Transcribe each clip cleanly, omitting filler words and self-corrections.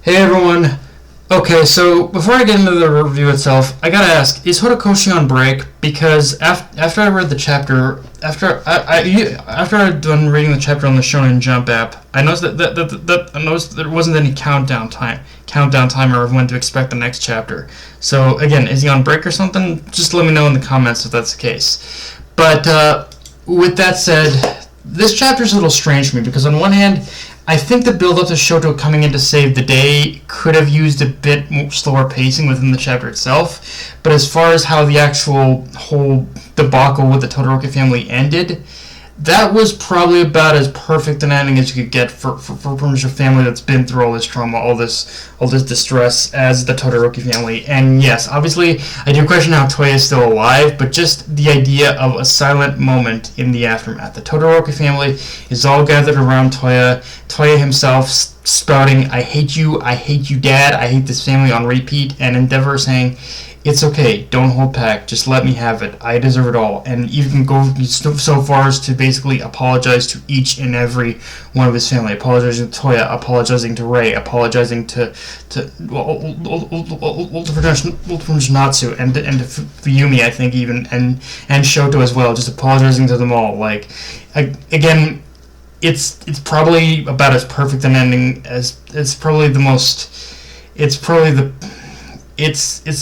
Hey everyone. Okay, so before I get into the review itself, I gotta ask: is Horikoshi on break? Because after I read the chapter, after I'd done reading the chapter on the Shonen Jump app, I noticed that I noticed there wasn't any countdown timer of when to expect the next chapter. So again, is he on break or something? Just let me know in the comments if that's the case. But with that said, this chapter's a little strange to me because on one hand, I think the build-up to Shoto coming in to save the day could have used a bit more slower pacing within the chapter itself, but as far as how the actual whole debacle with the Todoroki family ended, that was probably about as perfect an ending as you could get for pretty much a family that's been through all this trauma, all this distress as the Todoroki family. And yes, obviously, I do question how Toya is still alive, but just the idea of a silent moment in the aftermath. The Todoroki family is all gathered around Toya. Toya himself spouting, "I hate you, Dad, I hate this family" on repeat, and Endeavor saying, "It's okay, don't hold back, just let me have it, I deserve it all," and even go so far as to basically apologize to each and every one of his family, apologizing to Toya, apologizing to Rei, apologizing to Natsu, and to Fuyumi, I think, even, and Shoto as well, just apologizing to them all. Like, again, it's probably about as perfect an ending as it's the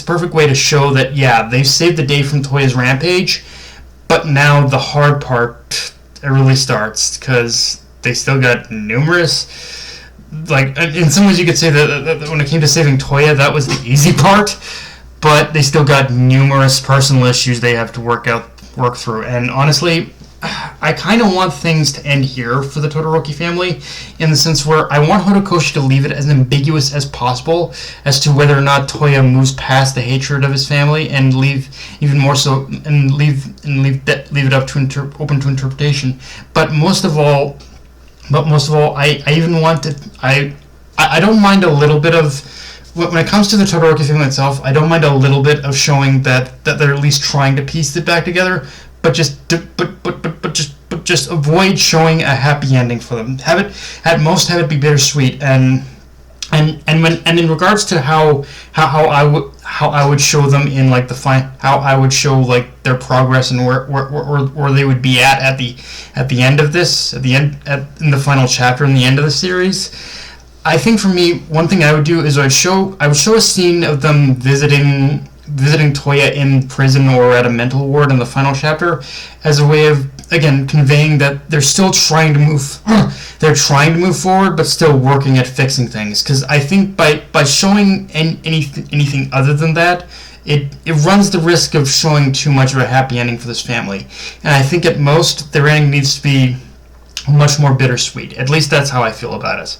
perfect way to show that, yeah, they've saved the day from Toya's rampage, but now the hard part really starts, because they still got numerous, like, in some ways you could say that when it came to saving Toya, that was the easy part, but they still got numerous personal issues they have to work through, and honestly, I kind of want things to end here for the Todoroki family, in the sense where I want Horikoshi to leave it as ambiguous as possible as to whether or not Toya moves past the hatred of his family and leave it up to open to interpretation. But most of all, I even want to I don't mind a little bit of. When it comes to the Todoroki family itself, I don't mind a little bit of showing that they're at least trying to piece it back together, but just avoid showing a happy ending for them. Have it be bittersweet, and in regards to how I would show them in like how I would show like their progress and where they would be at the end of this, in the final chapter in the end of the series. I think for me, one thing I would do is I would show a scene of them visiting Toya in prison or at a mental ward in the final chapter, as a way of, again, conveying that they're still trying to move forward, but still working at fixing things. Because I think by showing anything other than that, it runs the risk of showing too much of a happy ending for this family. And I think at most their ending needs to be much more bittersweet. At least that's how I feel about it.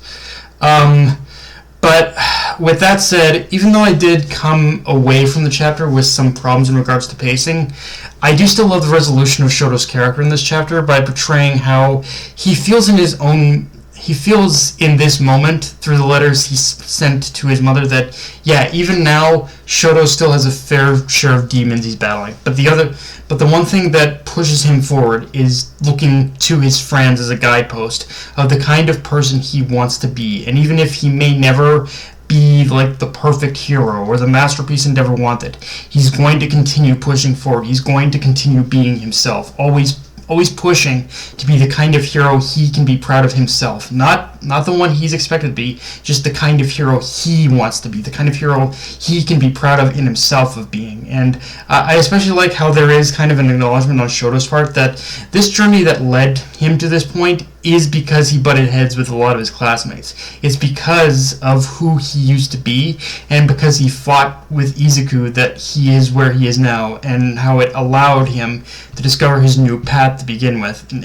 But with that said, even though I did come away from the chapter with some problems in regards to pacing, I do still love the resolution of Shoto's character in this chapter by portraying how he feels in this moment through the letters he sent to his mother that, yeah, even now Shoto still has a fair share of demons he's battling. But the one thing that pushes him forward is looking to his friends as a guidepost of the kind of person he wants to be. And even if he may never be like the perfect hero or the masterpiece Endeavor wanted, he's going to continue pushing forward. He's going to continue being himself, always pushing to be the kind of hero he can be proud of himself. Not the one he's expected to be, just the kind of hero he wants to be, the kind of hero he can be proud of in himself of being. And I especially like how there is kind of an acknowledgement on Shoto's part that this journey that led him to this point is because he butted heads with a lot of his classmates. It's because of who he used to be, and because he fought with Izuku that he is where he is now, and how it allowed him to discover his new path to begin with. In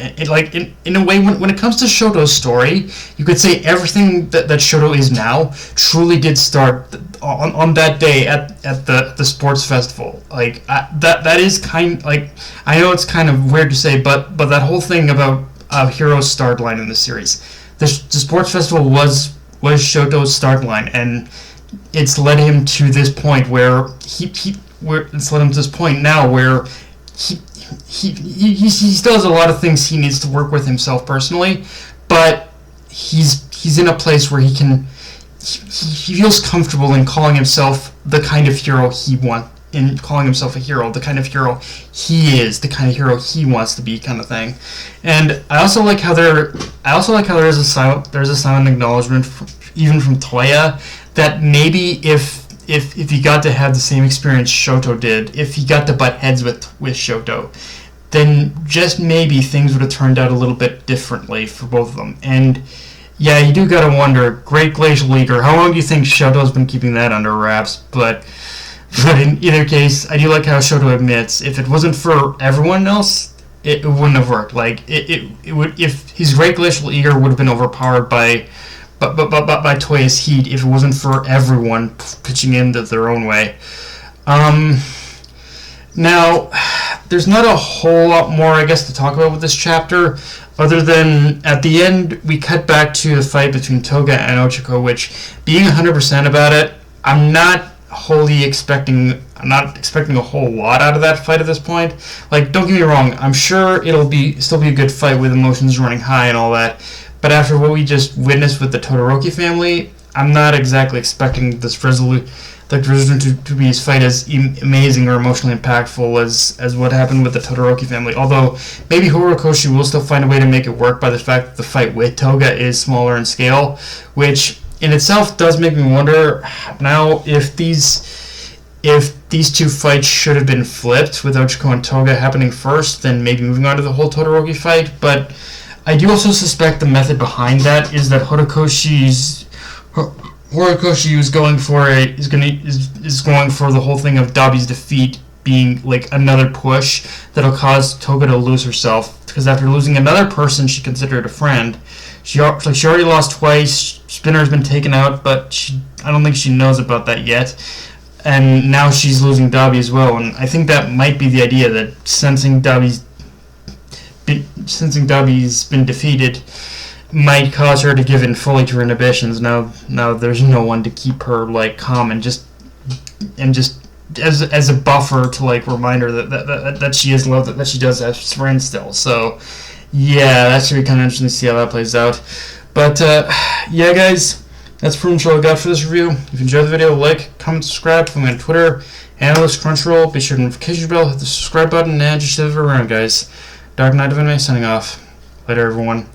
a way, when it comes to Shoto's story, you could say everything that Shoto is now truly did start on that day at the sports festival. Like that is kind, like, I know it's kind of weird to say, but that whole thing about Hero's start line in the series, the sports festival was Shoto's start line, and it's led him to this point where he still has a lot of things he needs to work with himself personally, but he's in a place where he can he feels comfortable in calling himself the kind of hero he wants, in calling himself a hero, the kind of hero he is, the kind of hero he wants to be, kind of thing. And I also like how there's a silent acknowledgement, even from Toya, that maybe if he got to have the same experience Shoto did, if he got to butt heads with Shoto, then just maybe things would have turned out a little bit differently for both of them. And yeah, you do gotta wonder, Great Glacial Eager, how long do you think Shoto's been keeping that under wraps? But in either case, I do like how Shoto admits, if it wasn't for everyone else, it wouldn't have worked. Like, it would, if his Great Glacial Eager would have been overpowered by Toya's heat, if it wasn't for everyone pitching in their own way. Now, there's not a whole lot more, I guess, to talk about with this chapter, other than at the end we cut back to the fight between Toga and Ochako, which, being 100% about it, I'm not expecting a whole lot out of that fight at this point. Like, don't get me wrong, I'm sure it'll still be a good fight with emotions running high and all that, but after what we just witnessed with the Todoroki family, I'm not exactly expecting this resolution to be as fight as amazing or emotionally impactful as what happened with the Todoroki family. Although maybe Horikoshi will still find a way to make it work by the fact that the fight with Toga is smaller in scale, which in itself does make me wonder now if these two fights should have been flipped, with Ochako and Toga happening first, then maybe moving on to the whole Todoroki fight. But I do also suspect the method behind that is that Horikoshi is going for the whole thing of Dabi's defeat being like another push that'll cause Toga to lose herself, because after losing another person she considered a friend, she already lost twice. Spinner's been taken out, but I don't think she knows about that yet, and now she's losing Dabi as well. And I think that might be the idea, that sensing Dabi's been defeated might cause her to give in fully to her inhibitions. Now there's no one to keep her like calm and just as a buffer to like remind her that she is loved, that she does have friends still. So yeah, that should be kind of interesting to see how that plays out. But yeah, guys, that's pretty much all I got for this review. If you enjoyed the video, like, comment, subscribe. Follow me on Twitter, Analyst Crunchyroll. Be sure to notification bell, hit the subscribe button, and just shove it around, guys. Dark Knight of Anime signing off. Later, everyone.